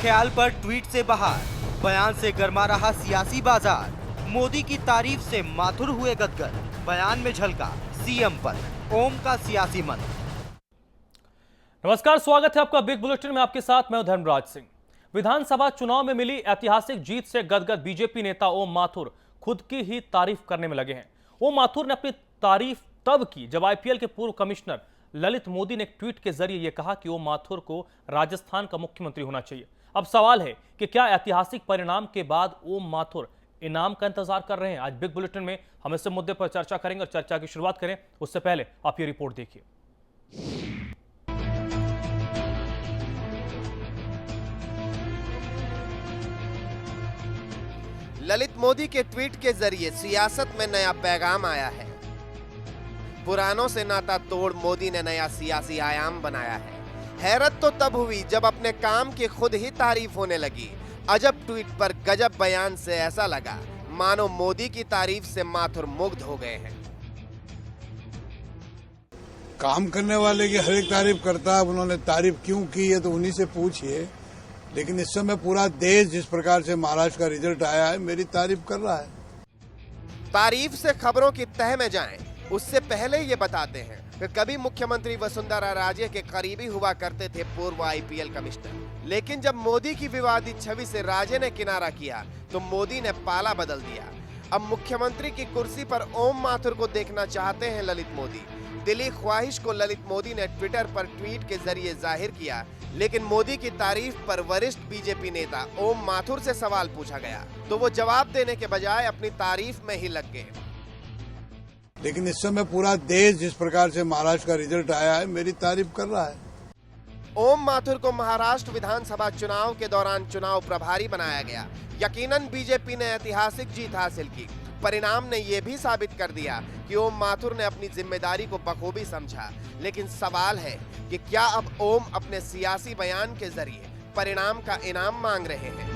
ख्याल पर ट्वीट से बाहर, बयान से गरमा रहा सियासी बाजार। मोदी की तारीफ से माथुर हुए गदगद, बयान में झलका सीएम पद, ओम का सियासी मन। नमस्कार, स्वागत है आपका बिग बुलेटिन में। आपके साथ मैं धर्मराज सिंह। विधानसभा चुनाव में मिली ऐतिहासिक जीत से गदगद बीजेपी नेता ओम माथुर खुद की ही तारीफ करने में लगे हैं। ओम माथुर ने अपनी तारीफ तब की जब आईपीएल के पूर्व कमिश्नर ललित मोदी ने एक ट्वीट के जरिए यह कहा कि ओम माथुर को राजस्थान का मुख्यमंत्री होना चाहिए। अब सवाल है कि क्या ऐतिहासिक परिणाम के बाद ओम माथुर इनाम का इंतजार कर रहे हैं? आज बिग बुलेटिन में हम इस मुद्दे पर चर्चा करेंगे और चर्चा की शुरुआत करें उससे पहले आप ये रिपोर्ट देखिए। ललित मोदी के ट्वीट के जरिए सियासत में नया पैगाम आया है। पुरानों से नाता तोड़ मोदी ने नया सियासी आयाम बनाया है। हैरत तो तब हुई जब अपने काम की खुद ही तारीफ होने लगी। अजब ट्वीट पर गजब बयान से ऐसा लगा मानो मोदी की तारीफ से माथुर मुग्ध हो गए हैं। काम करने वाले की हर एक तारीफ करता है। उन्होंने तारीफ क्यों की है तो उन्हीं से पूछिए। लेकिन इस समय पूरा देश जिस प्रकार से महाराष्ट्र का रिजल्ट आया है, मेरी तारीफ कर रहा है। तारीफ से खबरों की तह में जाएं, उससे पहले ये बताते हैं कि कभी मुख्यमंत्री वसुंधरा राजे के करीबी हुआ करते थे पूर्व आईपीएल कमिश्नर। लेकिन जब मोदी की विवादित छवि से राजे ने किनारा किया तो मोदी ने पाला बदल दिया। अब मुख्यमंत्री की कुर्सी पर ओम माथुर को देखना चाहते हैं ललित मोदी। दिली ख्वाहिश को ललित मोदी ने ट्विटर पर ट्वीट के जरिए जाहिर किया। लेकिन मोदी की तारीफ पर वरिष्ठ बीजेपी नेता ओम माथुर से सवाल पूछा गया तो वो जवाब देने के बजाय अपनी तारीफ में ही लग गए। लेकिन इस समय पूरा देश जिस प्रकार से महाराष्ट्र का रिजल्ट आया है, मेरी तारीफ कर रहा है। ओम माथुर को महाराष्ट्र विधानसभा चुनाव के दौरान चुनाव प्रभारी बनाया गया। यकीनन बीजेपी ने ऐतिहासिक जीत हासिल की। परिणाम ने यह भी साबित कर दिया कि ओम माथुर ने अपनी जिम्मेदारी को बखूबी समझा। लेकिन सवाल है कि क्या अब ओम अपने सियासी बयान के जरिए परिणाम का इनाम मांग रहे हैं?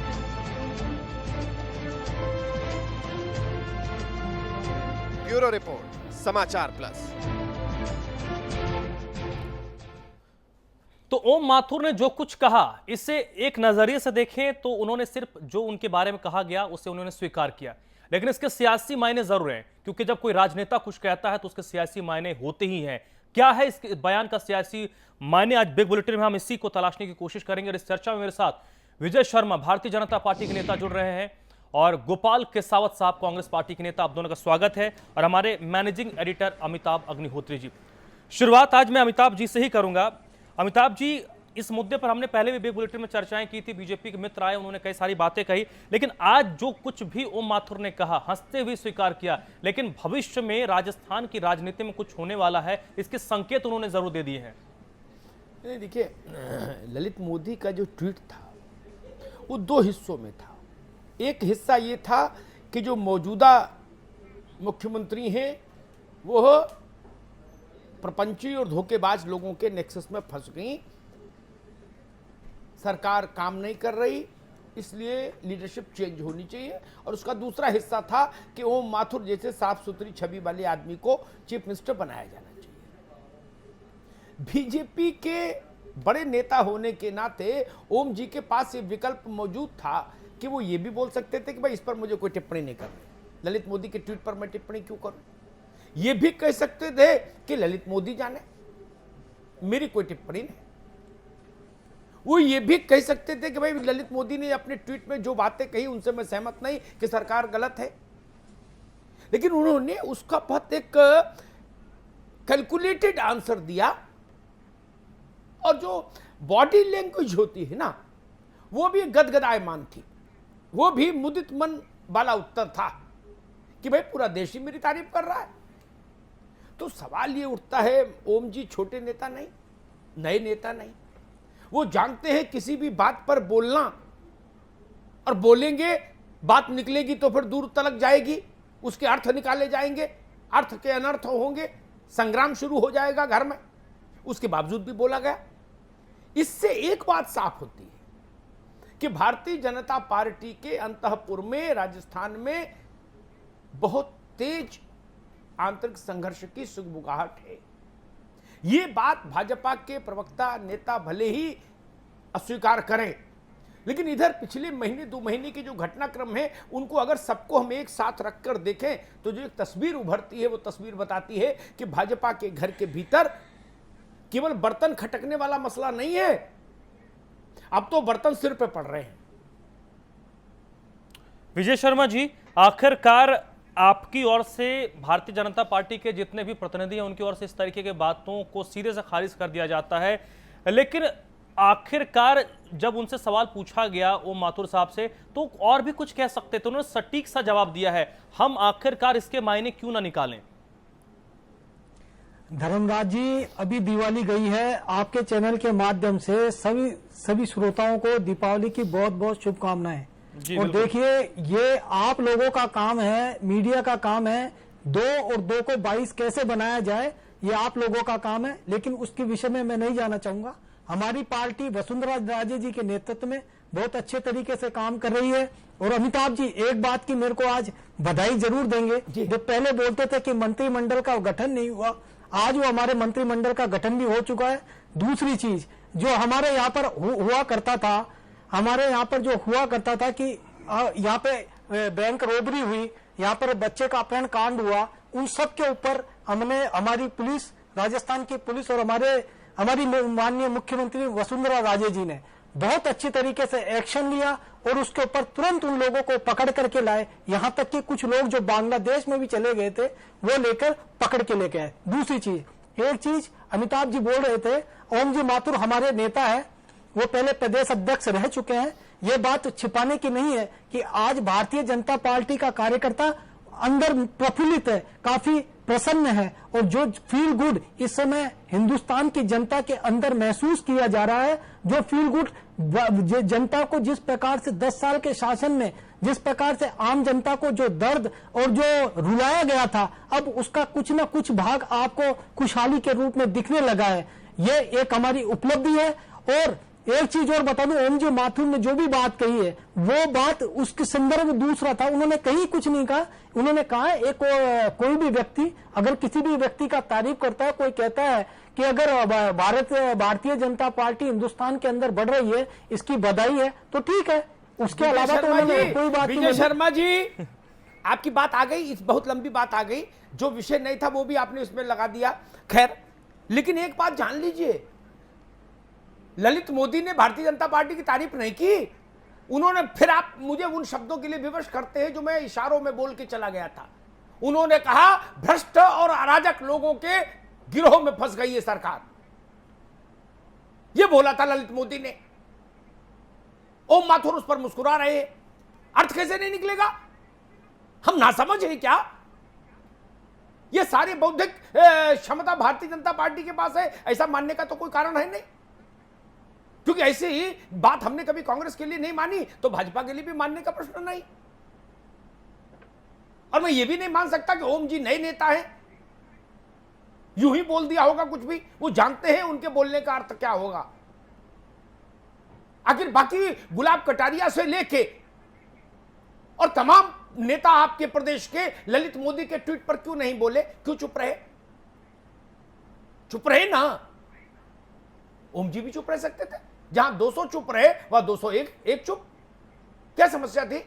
ब्यूरो रिपोर्ट, समाचार प्लस। तो ओम माथुर ने जो कुछ कहा, इसे एक नजरिए से देखें तो उन्होंने सिर्फ जो उनके बारे में कहा गया उसे उन्होंने स्वीकार किया। लेकिन इसके सियासी मायने जरूर हैं, क्योंकि जब कोई राजनेता कुछ कहता है तो उसके सियासी मायने होते ही हैं। क्या है इस बयान का सियासी मायने? आज बिग बुलेटिन में हम इसी को तलाशने की कोशिश करेंगे। और इस चर्चा में मेरे साथ विजय शर्मा, भारतीय जनता पार्टी के नेता, जुड़ रहे हैं, और गोपाल केसावत साहब, कांग्रेस पार्टी के नेता। आप दोनों का स्वागत है। और हमारे मैनेजिंग एडिटर अमिताभ अग्निहोत्री जी। शुरुआत आज मैं अमिताभ जी से ही करूंगा। अमिताभ जी, इस मुद्दे पर हमने पहले भी बिग बुलेटिन में चर्चाएं की थी। बीजेपी के मित्र आए, उन्होंने कई सारी बातें कही, लेकिन आज जो कुछ भी ओम माथुर ने कहा, हंसते हुए स्वीकार किया। लेकिन भविष्य में राजस्थान की राजनीति में कुछ होने वाला है, इसके संकेत उन्होंने जरूर दे दिए हैं। नहीं, देखिए, ललित मोदी का जो ट्वीट था वो दो हिस्सों में था। एक हिस्सा ये था कि जो मौजूदा मुख्यमंत्री हैं वो प्रपंची और धोखेबाज लोगों के नेक्सस में फंस गई, सरकार काम नहीं कर रही, इसलिए लीडरशिप चेंज होनी चाहिए। और उसका दूसरा हिस्सा था कि ओम माथुर जैसे साफ सुथरी छवि वाले आदमी को चीफ मिनिस्टर बनाया जाना चाहिए। बीजेपी के बड़े नेता होने के नाते ओम जी के पास ये विकल्प मौजूद था कि वो ये भी बोल सकते थे कि भाई इस पर मुझे कोई टिप्पणी नहीं करनी, ललित मोदी के ट्वीट पर मैं टिप्पणी क्यों करूं। ये भी कह सकते थे कि ललित मोदी जाने, मेरी कोई टिप्पणी नहीं। वो ये भी कह सकते थे कि भाई ललित मोदी ने अपने ट्वीट में जो बातें कही उनसे मैं सहमत नहीं, कि सरकार गलत है। लेकिन उन्होंने उसका बहुत एक कैलकुलेटेड आंसर दिया। और जो बॉडी लैंग्वेज होती है ना, वो भी गदगदायमान थी, वो भी मुदित मन वाला उत्तर था कि भाई पूरा देश ही मेरी तारीफ कर रहा है। तो सवाल ये उठता है, ओम जी छोटे नेता नहीं, नए नेता नहीं, वो जानते हैं किसी भी बात पर बोलना, और बोलेंगे बात निकलेगी तो फिर दूर तलक जाएगी, उसके अर्थ निकाले जाएंगे, अर्थ के अनर्थ होंगे, संग्राम शुरू हो जाएगा घर में। उसके बावजूद भी बोला गया। इससे एक बात साफ होती है कि भारतीय जनता पार्टी के अंतःपुर में, राजस्थान में बहुत तेज आंतरिक संघर्ष की सुगबुगाहट है। ये बात भाजपा के प्रवक्ता नेता भले ही अस्वीकार करें, लेकिन इधर पिछले महीने 2 महीने के जो घटनाक्रम है उनको अगर सबको हम एक साथ रखकर देखें तो जो एक तस्वीर उभरती है वो तस्वीर बताती है कि भाजपा के घर के भीतर केवल बर्तन खटकने वाला मसला नहीं है, अब तो बर्तन सिर पे पड़ रहे हैं। विजय शर्मा जी, आखिरकार आपकी ओर से भारतीय जनता पार्टी के जितने भी प्रतिनिधि हैं उनकी ओर से इस तरीके की बातों को सीधे से खारिज कर दिया जाता है, लेकिन आखिरकार जब उनसे सवाल पूछा गया ओम माथुर साहब से तो और भी कुछ कह सकते थे, उन्होंने सटीक सा जवाब दिया है, हम आखिरकार इसके मायने क्यों ना निकालें। धर्मराज जी, अभी दिवाली गई है, आपके चैनल के माध्यम से सभी श्रोताओं को दीपावली की बहुत बहुत शुभकामनाएं। और देखिए, ये आप लोगों का काम है, मीडिया का काम है, 2 और 2 को 22 कैसे बनाया जाए, ये आप लोगों का काम है, लेकिन उसके विषय में मैं नहीं जाना चाहूंगा। हमारी पार्टी वसुंधरा राजे जी के नेतृत्व में बहुत अच्छे तरीके से काम कर रही है। और अमिताभ जी, एक बात की मेरे को आज बधाई जरूर देंगे, जो पहले बोलते थे कि मंत्रिमंडल का गठन नहीं हुआ, आज वो हमारे मंत्रिमंडल का गठन भी हो चुका है। दूसरी चीज जो हमारे यहाँ पर हुआ करता था, हमारे यहाँ पर जो हुआ करता था कि यहाँ पे बैंक रोबरी हुई, यहाँ पर बच्चे का अपहरण कांड हुआ, उन सब के ऊपर हमने, हमारी पुलिस, राजस्थान की पुलिस और हमारी माननीय मुख्यमंत्री वसुंधरा राजे जी ने बहुत अच्छी तरीके से एक्शन लिया और उसके ऊपर तुरंत उन लोगों को पकड़ करके लाए। यहाँ तक कि कुछ लोग जो बांग्लादेश में भी चले गए थे वो लेकर पकड़ के लेके आए। दूसरी चीज, एक चीज अमिताभ जी बोल रहे थे, ओम जी माथुर हमारे नेता है, वो पहले प्रदेश अध्यक्ष रह चुके हैं। ये बात छिपाने की नहीं है कि आज भारतीय जनता पार्टी का कार्यकर्ता अंदर प्रफुल्लित है, काफी प्रसन्न है, और जो फील गुड इस समय हिंदुस्तान की जनता के अंदर महसूस किया जा रहा है, जो फील गुड जनता को जिस प्रकार से 10 साल के शासन में जिस प्रकार से आम जनता को जो दर्द और जो रुलाया गया था, अब उसका कुछ न कुछ भाग आपको खुशहाली के रूप में दिखने लगा है। ये एक हमारी उपलब्धि है। और एक चीज और बता दूं, ओम जी माथुर ने जो भी बात कही है वो बात उसके संदर्भ दूसरा था, उन्होंने कहीं कुछ नहीं कहा। उन्होंने कहा कोई भी व्यक्ति अगर किसी भी व्यक्ति का तारीफ करता है, कोई कहता है कि अगर भारतीय जनता पार्टी हिंदुस्तान के अंदर बढ़ रही है, इसकी बधाई है, तो ठीक है, उसके अलावा तो उन्होंने कोई बात नहीं। विजय शर्मा जी, आपकी बात आ गई, इस बहुत लंबी बात आ गई, जो विषय नहीं था वो भी आपने इसमें लगा दिया। खैर, लेकिन एक बात जान लीजिए, ललित मोदी ने भारतीय जनता पार्टी की तारीफ नहीं की, उन्होंने, फिर आप मुझे उन शब्दों के लिए विवश करते हैं जो मैं इशारों में बोल के चला गया था। उन्होंने कहा भ्रष्ट और अराजक लोगों के गिरोह में फंस गई है सरकार, यह बोला था ललित मोदी ने। ओम माथुर उस पर मुस्कुरा रहे हैं, अर्थ कैसे नहीं निकलेगा? हम नासमझ हैं क्या? यह सारी बौद्धिक क्षमता भारतीय जनता पार्टी के पास है, ऐसा मानने का तो कोई कारण है नहीं, क्योंकि ऐसे ही बात हमने कभी कांग्रेस के लिए नहीं मानी तो भाजपा के लिए भी मानने का प्रश्न नहीं। और मैं ये भी नहीं मान सकता कि ओम जी नए नेता हैं, यूं ही बोल दिया होगा कुछ भी, वो जानते हैं उनके बोलने का अर्थ क्या होगा। आखिर बाकी गुलाब कटारिया से लेके और तमाम नेता आपके प्रदेश के ललित मोदी के ट्वीट पर क्यों नहीं बोले, क्यों चुप रहे? चुप रहे ना, ओम जी भी चुप रह सकते थे, जहां 200 चुप रहे वहां 201 एक चुप, क्या समस्या थी?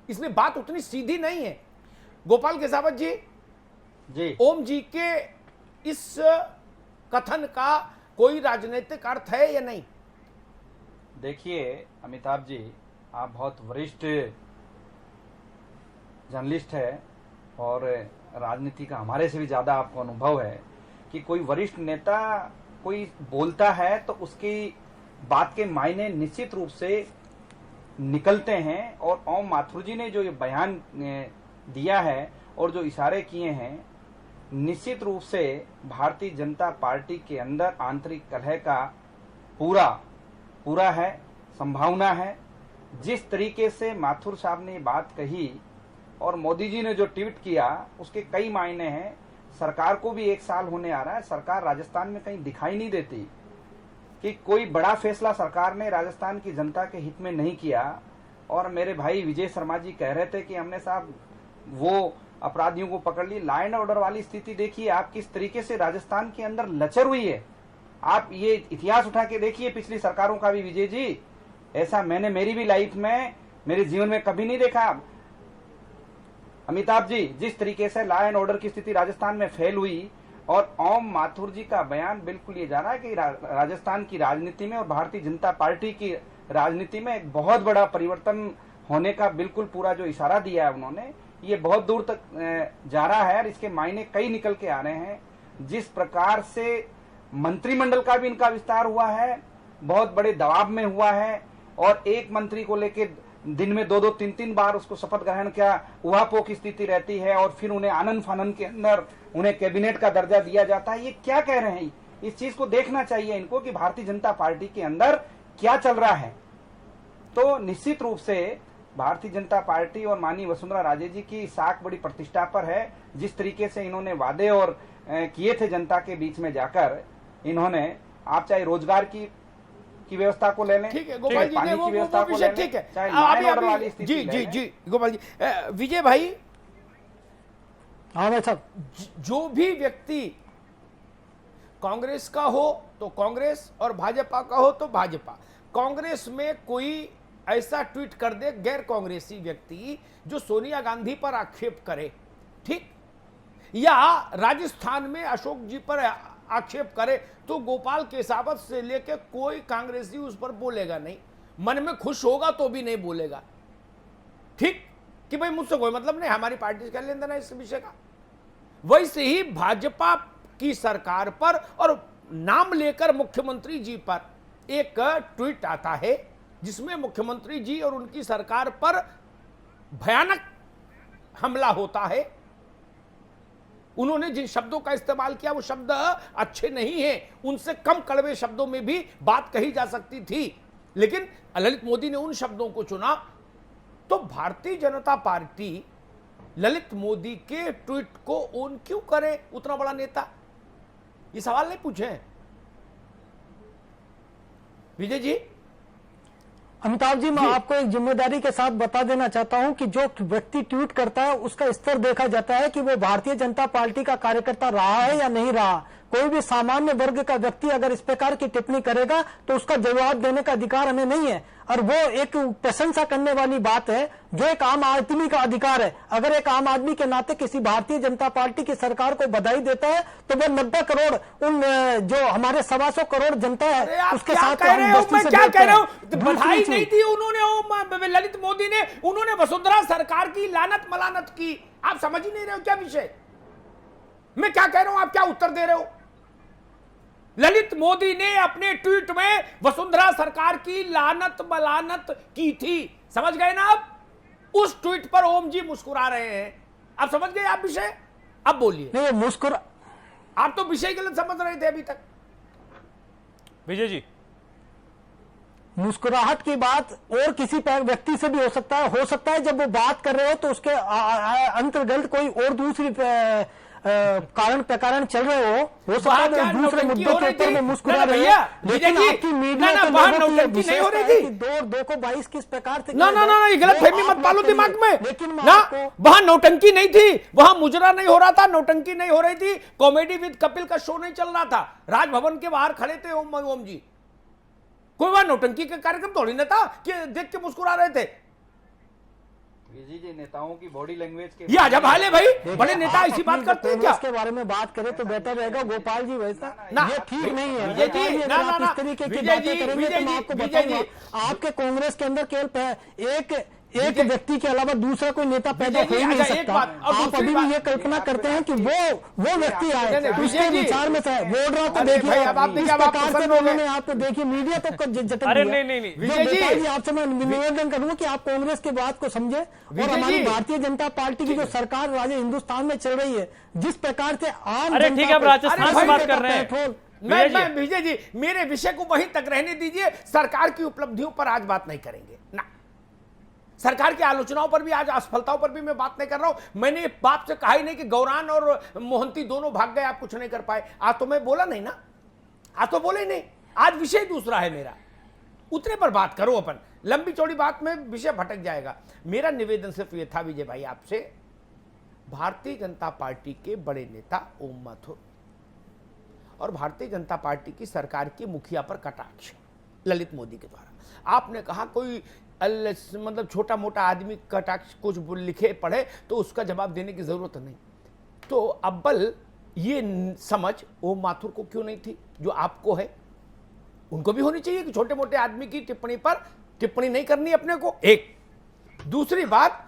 इसलिए बात उतनी सीधी नहीं है। गोपाल केसावत जी, ओम जी के इस कथन का कोई राजनीतिक अर्थ है या नहीं? देखिए अमिताभ जी, आप बहुत वरिष्ठ जर्नलिस्ट है और राजनीति का हमारे से भी ज्यादा आपको अनुभव है कि कोई वरिष्ठ नेता कोई बोलता है तो उसकी बात के मायने निश्चित रूप से निकलते हैं। और ओम माथुर जी ने जो ये बयान दिया है और जो इशारे किए हैं, निश्चित रूप से भारतीय जनता पार्टी के अंदर आंतरिक कलह का पूरा है, संभावना है। जिस तरीके से माथुर साहब ने बात कही और मोदी जी ने जो ट्वीट किया, उसके कई मायने हैं। सरकार को भी 1 साल होने आ रहा है, सरकार राजस्थान में कहीं दिखाई नहीं देती कि कोई बड़ा फैसला सरकार ने राजस्थान की जनता के हित में नहीं किया। और मेरे भाई विजय शर्मा जी कह रहे थे कि हमने साहब वो अपराधियों को पकड़ ली, लॉ एंड ऑर्डर वाली स्थिति देखिए आप किस तरीके से राजस्थान के अंदर लचर हुई है। आप ये इतिहास उठा के देखिए पिछली सरकारों का भी विजय जी, ऐसा मैंने मेरी भी लाइफ में, मेरे जीवन में कभी नहीं देखा। अमिताभ जी, जिस तरीके से लॉ एंड ऑर्डर की स्थिति राजस्थान में फेल हुई और ओम माथुर जी का बयान बिल्कुल ये जा रहा है कि राजस्थान की राजनीति में और भारतीय जनता पार्टी की राजनीति में एक बहुत बड़ा परिवर्तन होने का बिल्कुल पूरा जो इशारा दिया है उन्होंने, ये बहुत दूर तक जा रहा है और इसके मायने कई निकल के आ रहे हैं। जिस प्रकार से मंत्रिमंडल का भी इनका विस्तार हुआ है, बहुत बड़े दबाव में हुआ है और एक मंत्री को लेके दिन में 2-2, 3-3 बार उसको शपथ ग्रहण क्या उहापोह की स्थिति रहती है और फिर उन्हें आनंद फानंद के अंदर उन्हें कैबिनेट का दर्जा दिया जाता है। ये क्या कह रहे हैं? इस चीज को देखना चाहिए इनको कि भारतीय जनता पार्टी के अंदर क्या चल रहा है। तो निश्चित रूप से भारतीय जनता पार्टी और माननीय वसुंधरा राजे जी की साख बड़ी प्रतिष्ठा पर है। जिस तरीके से इन्होंने वादे और किए थे जनता के बीच में जाकर, इन्होंने आप चाहे रोजगार की व्यवस्था को ले लें, ठीक है गोपाल जी, पानी की व्यवस्था को ले लें, ठीक है, चाहे अभी लॉ एंड ऑर्डर वाली स्थिति जी ले जी लें। जी गोपाल जी, विजय भाई, हाँ भाई साहब, जो भी व्यक्ति कांग्रेस का हो तो कांग्रेस और भाजपा का हो तो भाजपा, कांग्रेस में कोई ऐसा ट्वीट कर दे गैर कांग्रेसी व्यक्ति जो सोनिया गांधी पर आक्षेप करे, ठीक, या राजस्थान में अशोक जी पर आक्षेप करे, तो गोपाल केसावत से लेकर कोई कांग्रेसी उस पर बोलेगा नहीं, मन में खुश होगा तो भी नहीं बोलेगा, ठीक, कि भाई मुझसे कोई मतलब नहीं, हमारी पार्टी से क्या लेन देना इस विषय का। वैसे ही भाजपा की सरकार पर और नाम लेकर मुख्यमंत्री जी पर एक ट्वीट आता है जिसमें मुख्यमंत्री जी और उनकी सरकार पर भयानक हमला होता है। उन्होंने जिन शब्दों का इस्तेमाल किया वो शब्द अच्छे नहीं हैं, उनसे कम कड़वे शब्दों में भी बात कही जा सकती थी, लेकिन ललित मोदी ने उन शब्दों को चुना। तो भारतीय जनता पार्टी ललित मोदी के ट्वीट को ऑन क्यों करे? उतना बड़ा नेता, ये सवाल नहीं पूछे हैं विजय जी। अमिताभ जी, मैं आपको एक जिम्मेदारी के साथ बता देना चाहता हूं कि जो व्यक्ति ट्वीट करता है उसका स्तर देखा जाता है कि वो भारतीय जनता पार्टी का कार्यकर्ता रहा है या नहीं रहा। कोई भी सामान्य वर्ग का व्यक्ति अगर इस प्रकार की टिप्पणी करेगा तो उसका जवाब देने का अधिकार हमें नहीं है, और वो एक प्रशंसा करने वाली बात है जो एक आम आदमी का अधिकार है। अगर एक आम आदमी के नाते किसी भारतीय जनता पार्टी की सरकार को बधाई देता है तो वो 90 करोड़ उन जो हमारे 125 करोड़ जनता है उसके साथ कह रहे हो, मैं क्या कह रहा हूं, बधाई नहीं दी उन्होंने, ललित मोदी ने, उन्होंने वसुंधरा सरकार की लानत मलानत की। आप समझ ही नहीं रहे हो क्या विषय, मैं क्या कह रहा हूं, आप क्या उत्तर दे रहे हो? ललित मोदी ने अपने ट्वीट में वसुंधरा सरकार की लानत मलानत की थी, समझ गए ना आप? उस ट्वीट पर ओम जी मुस्कुरा रहे हैं, आप समझ गए आप विषय? अब बोलिए। नहीं, मुस्कुरा, आप तो विषय गलत समझ रहे थे अभी तक। विजय जी, मुस्कुराहट की बात और किसी व्यक्ति से भी हो सकता है जब वो बात कर रहे हो तो उसके अंतर्गत कोई और दूसरी कारण प्रकरण चल रहे हो सकता है दूसरे मुद्दे के ऊपर में मुस्कुरा रही है, लेकिन आपकी मीडिया के लोगों की नहीं हो रही थी। 2 को 22 किस प्रकार से ना, ये गलत फहमी मत पालो दिमाग में। लेकिन ना, वहां नौटंकी नहीं थी, वहां मुजरा नहीं हो रहा था, नौटंकी नहीं हो रही थी, कॉमेडी विद कपिल का शो नहीं चल रहा था, राजभवन के बाहर खड़े थे ओम जी, कोई वहां नौटंकी का कार्यक्रम थोड़ी ना था कि देख के मुस्कुरा रहे थे। विजय जी, नेताओं की बॉडी लैंग्वेज के ये अजब हाल है भाई, बड़े नेता ऐसी बात करते हैं क्या? इसके बारे में बात करें तो बेहतर रहेगा गोपाल जी, वैसा ये ठीक नहीं है विजय जी, आप इस तरीके की बातें करेंगे तो मैं आपको बताऊंगा आपके कांग्रेस के अंदर केवल एक व्यक्ति के अलावा दूसरा कोई नेता पैदा हो नहीं सकता। आप अभी भी ये कल्पना करते हैं कि वो व्यक्ति आए उसके विचार में से बोल रहा तो देखिए इस प्रकार से उन्होंने आपको देखिए मीडिया तक जटक अरे दिया। नहीं, विजय जी, आपसे मैं निवेदन करूंगा कि आप कांग्रेस की बात को समझे और हमारी भारतीय जनता पार्टी की जो सरकार राज्य हिंदुस्तान में चल रही है, जिस प्रकार से आम अरे ठीक है, आप राजस्थान से बात कर रहे हैं। मैं विजय जी, मेरे विषय को वहीं तक रहने दीजिए, सरकार की उपलब्धियों पर आज बात नहीं करेंगे ना, सरकार की आलोचनाओं पर भी, आज असफलताओं पर भी मैं बात नहीं कर रहा हूं। मैंने बाप से कहा ही नहीं कि गौरान और मोहंती दोनों भाग गए, आप कुछ नहीं कर पाए। आज तो मैं बोला नहीं ना, आज तो बोले नहीं, आज विषय दूसरा है मेरा, उतने पर बात करो अपन, लंबी चौड़ी बात में विषय भटक जाएगा। मेरा निवेदन सिर्फ ये था विजय भाई आपसे, भारतीय जनता पार्टी के बड़े नेता ओम माथुर और भारतीय जनता पार्टी की सरकार की मुखिया पर कटाक्ष, ललित मोदी के द्वारा। आपने कहा कोई मतलब छोटा मोटा आदमी कटाक्ष कुछ लिखे पढ़े तो उसका जवाब देने की जरूरत नहीं। तो अव्वल ये समझ ओम माथुर को क्यों नहीं थी जो आपको है? उनको भी होनी चाहिए कि छोटे मोटे आदमी की टिप्पणी पर टिप्पणी नहीं करनी अपने को। एक दूसरी बात,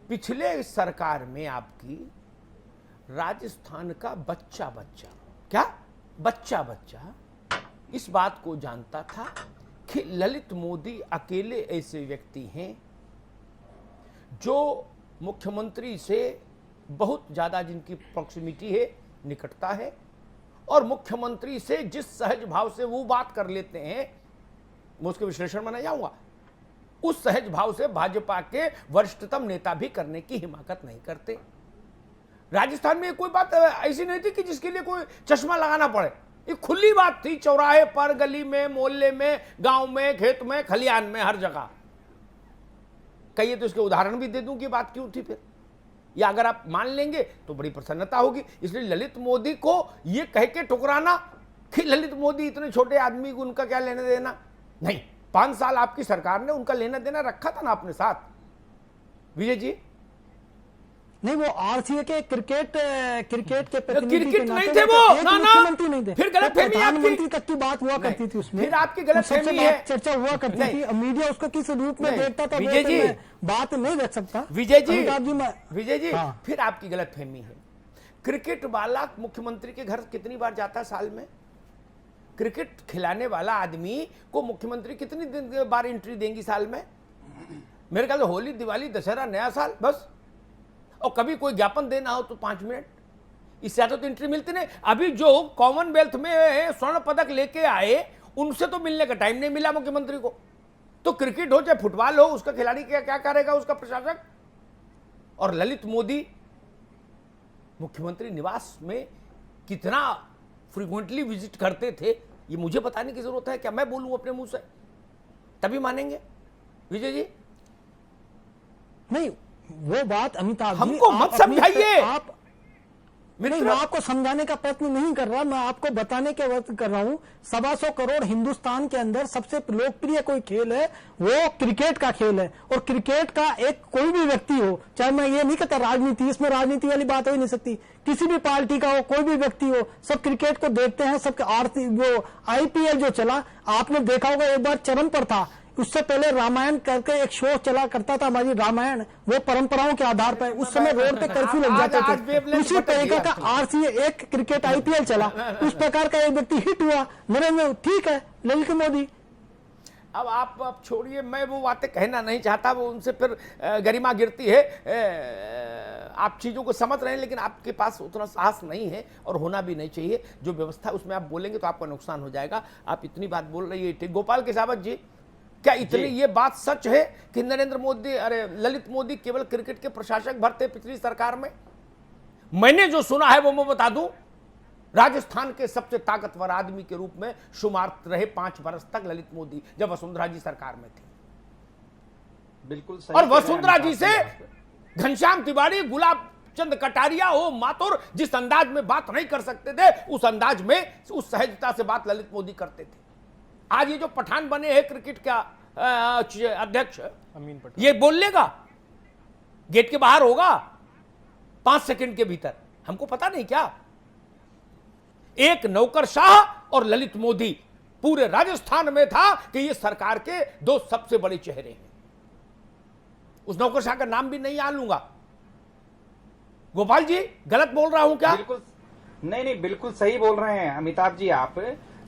पिछले सरकार में आपकी राजस्थान का बच्चा इस बात को जानता था कि ललित मोदी अकेले ऐसे व्यक्ति हैं जो मुख्यमंत्री से बहुत ज्यादा जिनकी प्रॉक्सिमिटी है, निकटता है, और मुख्यमंत्री से जिस सहज भाव से वो बात कर लेते हैं, मैं उसके विश्लेषण में नहीं जाऊंगा, उस सहज भाव से भाजपा के वरिष्ठतम नेता भी करने की हिमाकत नहीं करते। राजस्थान में कोई बात ऐसी नहीं थी कि जिसके लिए कोई चश्मा लगाना पड़े। ये खुली बात थी, चौराहे पर, गली में, मोहल्ले में, गांव में, खेत में, खलियान में, हर जगह। कहिए तो इसके उदाहरण भी दे दूं कि बात क्यों थी फिर, या अगर आप मान लेंगे तो बड़ी प्रसन्नता होगी। इसलिए ललित मोदी को यह कह के ठुकराना कि ललित मोदी इतने छोटे आदमी को उनका क्या लेना देना, नहीं। 5 साल आपकी सरकार ने उनका लेना देना रखा था ना अपने साथ, विजय जी। नहीं, वो आरसीए के क्रिकेट के क्रिकेट नहीं थे वो, मुख्यमंत्री नहीं थे, फिर गलतफहमी प्रधानमंत्री तक की बात हुआ करती थी उसमें, फिर आपकी गलतफहमी है, चर्चा हुआ करती थी, मीडिया उसको किस रूप में देखता था विजय जी, बात नहीं रख सकता विजय जी। हाँ। फिर आपकी गलतफहमी है। क्रिकेट वाला मुख्यमंत्री के घर कितनी बार जाता है साल में? क्रिकेट खिलाने वाला आदमी को मुख्यमंत्री कितनी दिन बार एंट्री देंगी साल में? मेरे ख्याल से होली, दिवाली, दशहरा, नया साल, बस। और कभी कोई ज्ञापन देना हो तो 5 मिनट, इससे ज्यादा तो एंट्री मिलती नहीं। अभी जो कॉमनवेल्थ में स्वर्ण पदक लेके आए उनसे तो मिलने का टाइम नहीं मिला मुख्यमंत्री को। तो क्रिकेट हो चाहे फुटबॉल हो, उसका खिलाड़ी क्या करेगा उसका प्रशासक? और ललित मोदी मुख्यमंत्री निवास में कितना फ्रीक्वेंटली विजिट करते थे, ये मुझे बताने की जरूरत है क्या? मैं बोलूं अपने मुंह से तभी मानेंगे विजय जी? नहीं, वो बात अमिताभ जी हमको मत समझाइए। आप नहीं, मैं आपको समझाने का प्रयत्न नहीं कर रहा, मैं आपको बताने के वक्त कर रहा हूं। 125 करोड़ हिंदुस्तान के अंदर सबसे लोकप्रिय कोई खेल है वो क्रिकेट का खेल है। और क्रिकेट का एक कोई भी व्यक्ति हो, चाहे मैं ये नहीं कहता राजनीति, इसमें राजनीति वाली बात हो ही नहीं सकती, किसी भी पार्टी का हो, कोई भी व्यक्ति हो, सब क्रिकेट को देखते हैं। सबके आरती वो आईपीएल जो चला, आपने देखा होगा, एक बार चरम पर था। उससे पहले रामायण करके एक शो चला करता था, हमारी रामायण, वो परंपराओं के आधार पर, उस समय रोड पे कर्फ्यू लग जाते थे। उसी तरीके का आरसीए एक क्रिकेट आईपीएल चला, उस प्रकार का एक व्यक्ति हिट हुआ, नरेंद्र, ठीक है, ललित मोदी। अब आप छोड़िए, मैं वो बातें कहना नहीं चाहता, वो उनसे फिर गरिमा गिरती है। आप चीजों को समझ रहे हैं, लेकिन आपके पास उतना साहस नहीं है और होना भी नहीं चाहिए। जो व्यवस्था उसमें आप बोलेंगे तो आपका नुकसान हो जाएगा। आप इतनी बात बोल रही है, ठीक। गोपाल केसावत जी, क्या इतनी ये बात सच है कि नरेंद्र मोदी, अरे ललित मोदी केवल क्रिकेट के प्रशासक भर थे पिछली सरकार में? मैंने जो सुना है वो मैं बता दूं, राजस्थान के सबसे ताकतवर आदमी के रूप में शुमार रहे 5 वर्ष तक ललित मोदी, जब वसुंधरा जी सरकार में थी। बिल्कुल सही। और वसुंधरा जी से घनश्याम तिवारी, गुलाब चंद कटारिया हो, माथुर जिस अंदाज में बात नहीं कर सकते थे, उस अंदाज में, उस सहजता से बात ललित मोदी करते थे। आज ये जो पठान बने हैं क्रिकेट का अध्यक्ष अमीन पठान, ये बोल लेगा, गेट के बाहर होगा 5 सेकंड के भीतर, हमको पता नहीं क्या? एक नौकरशाह और ललित मोदी पूरे राजस्थान में था कि ये सरकार के 2 सबसे बड़े चेहरे हैं। उस नौकरशाह का नाम भी नहीं याद लूंगा। गोपाल जी, गलत बोल रहा हूं क्या? बिल्कुल नहीं, बिल्कुल सही बोल रहे हैं अमिताभ जी। आप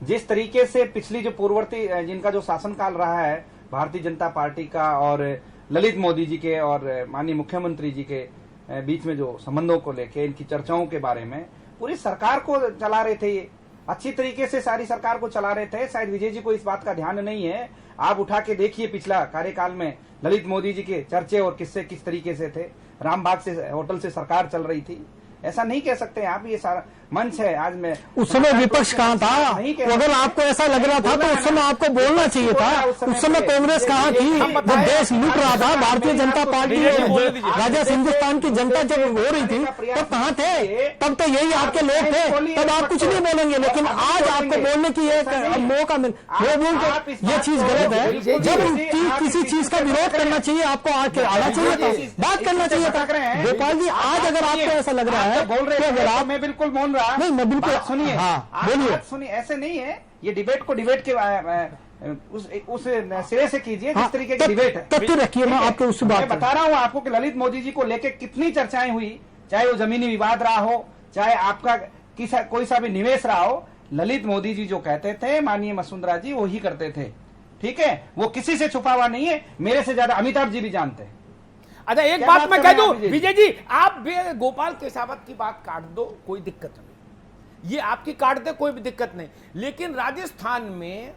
जिस तरीके से पिछली जो पूर्ववर्ती जिनका जो शासनकाल रहा है भारतीय जनता पार्टी का, और ललित मोदी जी के और माननीय मुख्यमंत्री जी के बीच में जो संबंधों को लेके, इनकी चर्चाओं के बारे में पूरी सरकार को चला रहे थे, ये अच्छी तरीके से सारी सरकार को चला रहे थे। शायद विजय जी को इस बात का ध्यान नहीं है। आप उठा के देखिए पिछला कार्यकाल में ललित मोदी जी के चर्चे और किस्से किस तरीके से थे। रामबाग से होटल से सरकार चल रही थी, ऐसा नहीं कह सकते आप। ये सारा मंच है आज मैं उस समय विपक्ष कहाँ था? अगर आपको ऐसा लग रहा था तो उस समय आपको बोलना चाहिए था। उस समय कांग्रेस कहाँ थी? जब देश लूट रहा था, भारतीय जनता पार्टी, राजा हिंदुस्तान की जनता जब हो रही थी, तब कहाँ थे? तब तो यही आपके लोग थे, तब आप कुछ नहीं बोलेंगे। लेकिन आज आपको बोलने की एक मौका मिल, ये चीज गलत है। जब किसी चीज का विरोध करना चाहिए, आपको आके आना चाहिए था, बात करना चाहिए था। गोपाल जी, आज अगर आपको ऐसा लग रहा है, बोल रहे हैं, आप मैं बिल्कुल बोल रहा नहीं, मैं बिल्कुल सुनिए, बोलिए, सुनिए, ऐसे नहीं है। ये डिबेट को डिबेट के उस सिरे से कीजिए जिस तरीके की डिबेट है। तथ्य रखिए, मैं आपको उससे बात बता रहा हूँ आपको कि ललित मोदी जी को लेकर कितनी चर्चाएं हुई, चाहे वो जमीनी विवाद रहा हो, चाहे आपका कोई सा भी निवेश रहा हो। ललित मोदी जी जो कहते थे, माननीय वसुंधरा जी वही करते थे। ठीक है, वो किसी से छुपा हुआ नहीं है, मेरे से ज्यादा अमिताभ जी भी जानते हैं। अच्छा, एक बात मैं कह दूं विजय जी, आप गोपाल केसावत की बात काट दो, कोई दिक्कत नहीं, ये आपकी काट दे, कोई भी दिक्कत नहीं। लेकिन राजस्थान में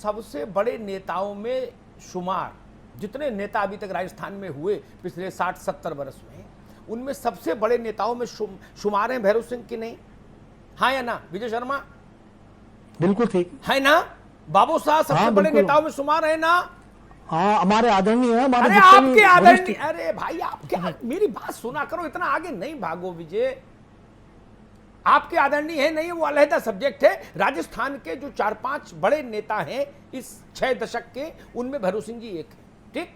सबसे बड़े नेताओं में शुमार, जितने नेता अभी तक राजस्थान में हुए पिछले 60-70 वर्ष में, उनमें सबसे बड़े नेताओं में शुमार हैं भैरव सिंह की नहीं? हाँ या ना विजय शर्मा? बिल्कुल ठीक है ना? बाबू साहब सबसे बड़े नेताओं में शुमार है ना? हाँ, हमारे आदरणीय है। अरे आपके आदरणीय, अरे भाई आपके, मेरी बात सुना करो, इतना आगे नहीं भागो विजय। आपके आदरणीय है नहीं, वो अलहदा सब्जेक्ट है। राजस्थान के जो 4-5 बड़े नेता हैं इस 6 दशक के, उनमें भैरव सिंह जी एक है, ठीक,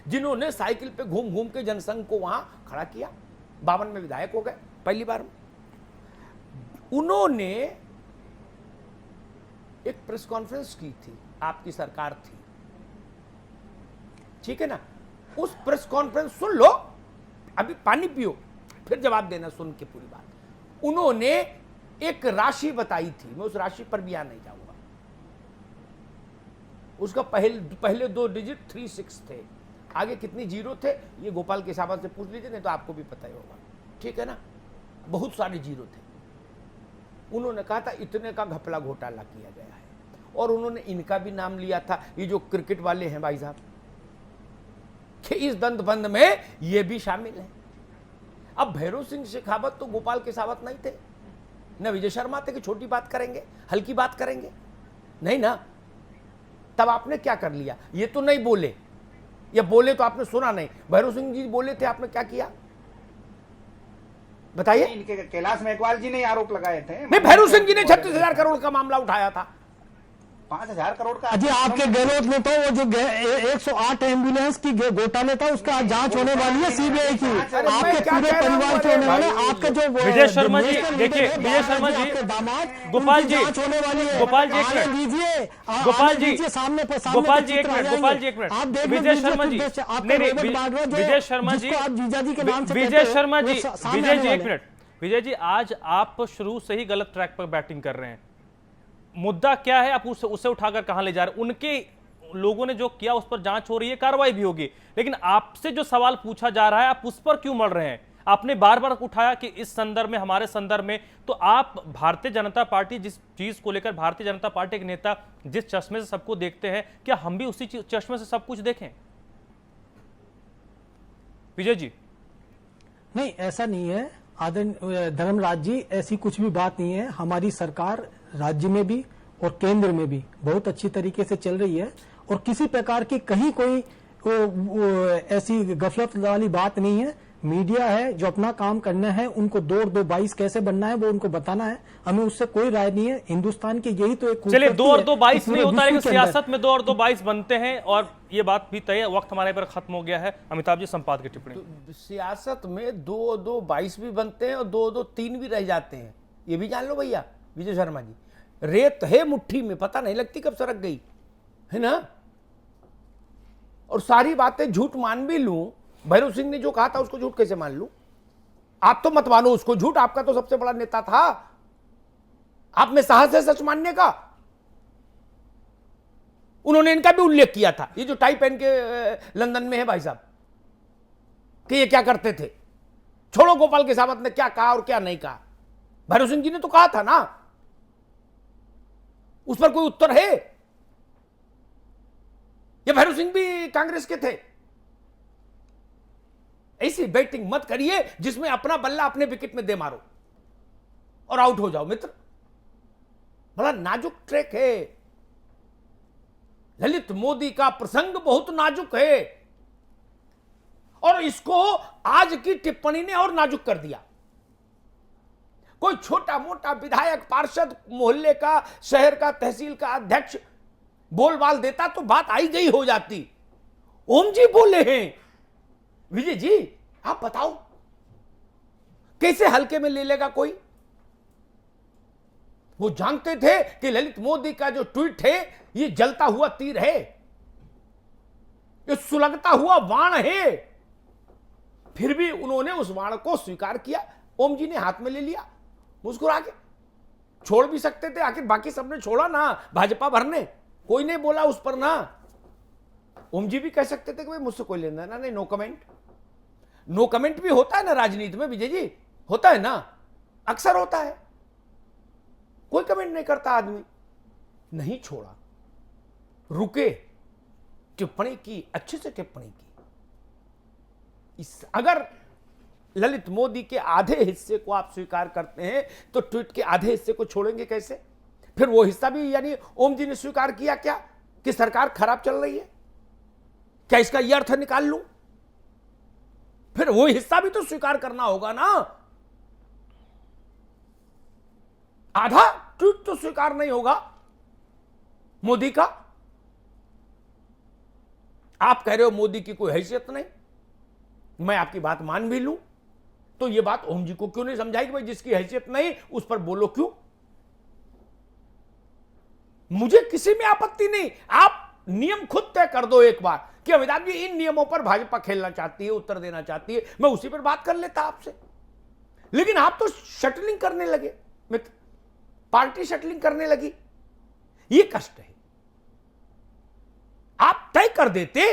जिन्होंने साइकिल पे घूम घूम के जनसंघ को वहां खड़ा किया। 52 में विधायक हो गए पहली बार में। उन्होंने एक प्रेस कॉन्फ्रेंस की थी, आपकी सरकार थी, ठीक है ना? उस प्रेस कॉन्फ्रेंस सुन लो, अभी पानी पियो, फिर जवाब देना सुन के पूरी बात। उन्होंने एक राशि बताई थी, मैं उस राशि पर भी यहां नहीं जाऊंगा। उसका पहले 2 डिजिट 36 थे, आगे कितनी जीरो थे ये गोपाल केसावत से पूछ लीजिए, नहीं तो आपको भी पता ही होगा, ठीक है ना? बहुत सारे जीरो थे। उन्होंने कहा था इतने का घपला घोटाला किया गया है, और उन्होंने इनका भी नाम लिया था, ये जो क्रिकेट वाले हैं भाई साहब, कि इस दंतबंद में ये भी शामिल है। अब भैरव सिंह शेखावत तो गोपाल केसावत नहीं थे, न विजय शर्मा थे कि छोटी बात करेंगे, हल्की बात करेंगे, नहीं ना। तब आपने क्या कर लिया? ये तो नहीं बोले, या बोले तो आपने सुना नहीं। भैरव सिंह जी बोले थे, आपने क्या किया बताइए? इनके कैलाश मेघवाल जी ने आरोप लगाए थे। नहीं, भैरव सिंह जी ने 36,000 करोड़ का मामला उठाया था। 5,000 करोड़ का अजी आपके गहलोत ने तो वो जो 108 एम्बुलेंस की घोटाले था, उसका जांच होने वाली है सीबीआई की। आपके पूरे परिवार के होने वाले, आपका जो विजय शर्मा जी, देखिए विजय शर्मा जी, गोपाल जी, गोपाल जी एक मिनट, लीजिए, गोपाल जी सामने गोपाल जी एक मिनट, गोपाल जी एक मिनट, विजय शर्मा जी, नहीं विजय शर्मा जी, आप जीजा जी के नाम से विजय शर्मा जी, विजय जी एक मिनट, विजय जी आज आप शुरू से ही गलत ट्रैक पर बैटिंग कर रहे हैं। मुद्दा क्या है, आप उसे उठाकर कहां ले जा रहे हैं? उनके लोगों ने जो किया उस पर जांच हो रही है, कार्रवाई भी होगी, लेकिन आपसे जो सवाल पूछा जा रहा है आप उस पर क्यों मर रहे हैं? आपने बार बार उठाया कि इस संदर्भ में, हमारे संदर्भ में, तो आप भारतीय जनता पार्टी जिस चीज को लेकर, भारतीय जनता पार्टी के नेता जिस चश्मे से सबको देखते हैं, क्या हम भी उसी चश्मे से सब कुछ देखें? विजय जी नहीं, ऐसा नहीं है आदरणीय धर्मराज जी, ऐसी कुछ भी बात नहीं है। हमारी सरकार राज्य में भी और केंद्र में भी बहुत अच्छी तरीके से चल रही है, और किसी प्रकार की कहीं कोई ऐसी गफलत वाली बात नहीं है। मीडिया है जो अपना काम करना है, उनको 2 और 2 22 कैसे बनना है वो उनको बताना है, हमें उससे कोई राय नहीं है। हिंदुस्तान की यही तो एक, चलिए 2 और 2 22 नहीं होता, लेकिन सियासत में 2 और 2 22 बनते हैं, और ये बात भी तय है। वक्त हमारे पर खत्म हो गया है। अमिताभ जी, संपादक की टिप्पणी। तो सियासत में 2 और 2 22 भी बनते हैं, और 2 और 2 3 भी रह जाते हैं, ये भी जान लो भैया विजय शर्मा जी। रेत है मुट्ठी में, पता नहीं लगती कब सरक गई, है ना? और सारी बातें झूठ मान भी लूं, भैरव सिंह ने जो कहा था उसको झूठ कैसे मान लूं? आप तो मत मानो उसको झूठ, आपका तो सबसे बड़ा नेता था, आप में साहस है सच मानने का। उन्होंने इनका भी उल्लेख किया था, ये जो टाई पहन के लंदन में है भाई साहब, कि ये क्या करते थे। छोड़ो गोपाल केसावत ने क्या कहा और क्या नहीं कहा, भैरव सिंह जी ने तो कहा था ना, उस पर कोई उत्तर है? ये भैरव सिंह भी कांग्रेस के थे, ऐसी बैटिंग मत करिए जिसमें अपना बल्ला अपने विकेट में दे मारो और आउट हो जाओ मित्र। बड़ा नाजुक ट्रैक है। ललित मोदी का प्रसंग बहुत नाजुक है और इसको आज की टिप्पणी ने और नाजुक कर दिया। कोई छोटा मोटा विधायक, पार्षद, मोहल्ले का, शहर का, तहसील का अध्यक्ष बोलबाल देता तो बात आई गई हो जाती। ओम जी बोले हैं, विजय जी आप बताओ कैसे हल्के में ले लेगा कोई? वो जानते थे कि ललित मोदी का जो ट्वीट है ये जलता हुआ तीर है, ये सुलगता हुआ बाण है, फिर भी उन्होंने उस बाण को स्वीकार किया। ओम जी ने हाथ में ले लिया मुस्कुरा के। छोड़ भी सकते थे, आखिर बाकी सबने छोड़ा ना, भाजपा भर ने, कोई नहीं बोला उस पर ना। ओम जी भी कह सकते थे कि भाई मुझसे कोई लेना ना, नहीं, नो कमेंट। नो कमेंट भी होता है ना राजनीति में विजय जी, होता है ना, अक्सर होता है। कोई कमेंट नहीं करता आदमी, नहीं छोड़ा, रुके, टिप्पणी की, अच्छे से टिप्पणी की। अगर ललित मोदी के आधे हिस्से को आप स्वीकार करते हैं तो ट्वीट के आधे हिस्से को छोड़ेंगे कैसे? फिर वो हिस्सा भी यानी ओम जी ने स्वीकार किया क्या कि सरकार खराब चल रही है? क्या इसका यह अर्थ निकाल लूं? फिर वो हिस्सा भी तो स्वीकार करना होगा ना। आधा ट्वीट तो स्वीकार नहीं होगा मोदी का। आप कह रहे हो मोदी की कोई हैसियत नहीं, मैं आपकी बात मान भी लूं तो ये बात ओम जी को क्यों नहीं समझाई कि भाई जिसकी हैसियत नहीं उस पर बोलो क्यों? मुझे किसी में आपत्ति नहीं, आप नियम खुद तय कर दो एक बार कि अमिताभ जी इन नियमों पर भाजपा खेलना चाहती है, उत्तर देना चाहती है, मैं उसी पर बात कर लेता आपसे। लेकिन आप तो शटलिंग करने लगे मित्र, पार्टी शटलिंग करने लगी, ये कष्ट है। आप तय कर देते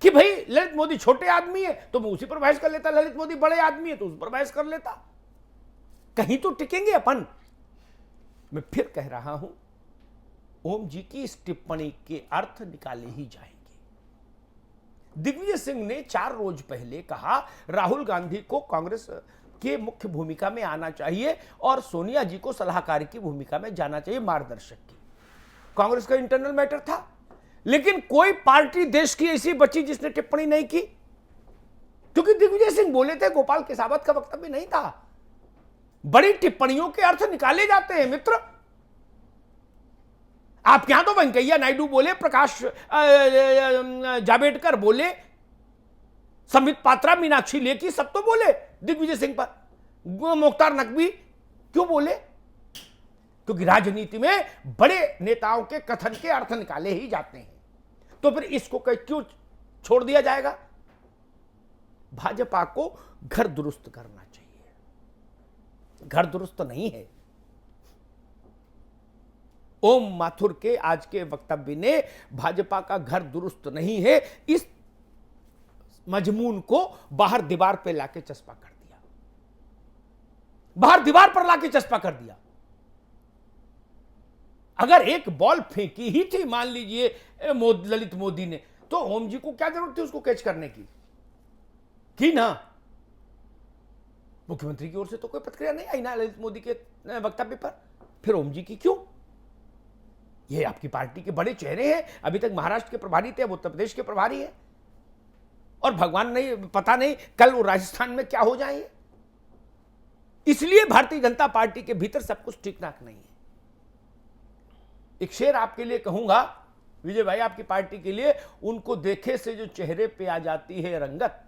कि भाई ललित मोदी छोटे आदमी है तो मैं उसी पर बहस कर लेता, ललित मोदी बड़े आदमी है तो उस पर बहस कर लेता, कहीं तो टिकेंगे अपन। मैं फिर कह रहा हूं, ओम जी की इस टिप्पणी के अर्थ निकाले ही जाएंगे। दिग्विजय सिंह ने 4 रोज पहले कहा राहुल गांधी को कांग्रेस के मुख्य भूमिका में आना चाहिए और सोनिया जी को सलाहकार की भूमिका में जाना चाहिए, मार्गदर्शक की। कांग्रेस का इंटरनल मैटर था, लेकिन कोई पार्टी देश की ऐसी बची जिसने टिप्पणी नहीं की, क्योंकि दिग्विजय सिंह बोले थे, गोपाल केसावत का वक्तव्य नहीं था। बड़ी टिप्पणियों के अर्थ निकाले जाते हैं मित्र। आप यहां तो वेंकैया नायडू बोले, प्रकाश जावड़ेकर बोले, संबित पात्रा, मीनाक्षी लेखी, सब तो बोले दिग्विजय सिंह पर। मुख्तार नकवी क्यों बोले? क्योंकि राजनीति में बड़े नेताओं के कथन के अर्थ निकाले ही जाते हैं। तो फिर इसको क्यों छोड़ दिया जाएगा? भाजपा को घर दुरुस्त करना चाहिए, घर दुरुस्त नहीं है। ओम माथुर के आज के वक्तव्य ने भाजपा का घर दुरुस्त नहीं है, इस मजमून को बाहर दीवार पे लाके चस्पा कर दिया, बाहर दीवार पर लाके चस्पा कर दिया। अगर एक बॉल फेंकी ही थी मान लीजिए ललित मोदी ने, तो ओम जी को क्या जरूरत थी उसको कैच करने की ना? मुख्यमंत्री की ओर से तो कोई प्रतिक्रिया नहीं आई ना ललित मोदी के वक्तव्य पर, फिर ओम जी की क्यों? ये आपकी पार्टी के बड़े चेहरे हैं, अभी तक महाराष्ट्र के प्रभारी थे, अब उत्तर प्रदेश के प्रभारी हैं, और भगवान नहीं, पता नहीं कल वो राजस्थान में क्या हो जाएंगे। इसलिए भारतीय जनता पार्टी के भीतर सब कुछ ठीक ठाक नहीं है। एक शेर आपके लिए कहूंगा विजय भाई, आपकी पार्टी के लिए, उनको देखे से जो चेहरे पे आ जाती है रंगत,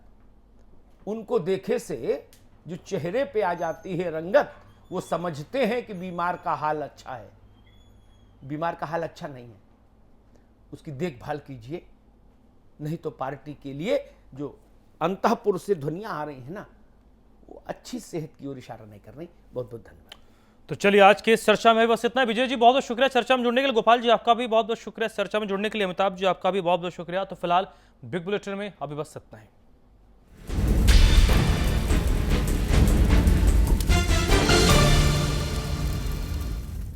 उनको देखे से जो चेहरे पे आ जाती है रंगत, वो समझते हैं कि बीमार का हाल अच्छा है। बीमार का हाल अच्छा नहीं है, उसकी देखभाल कीजिए, नहीं तो पार्टी के लिए जो अंतःपुर से ध्वनियां आ रही है ना, वो अच्छी सेहत की ओर इशारा नहीं कर रही। बहुत बहुत धन्यवाद। तो चलिए आज के इस चर्चा में बस इतना। विजय जी बहुत बहुत शुक्रिया चर्चा में जुड़ने के लिए, गोपाल जी आपका भी बहुत बहुत शुक्रिया चर्चा में जुड़ने के लिए, अमिताभ जी आपका भी बहुत बहुत शुक्रिया। तो फिलहाल बिग बुलेटिन में अभी बस इतना ही।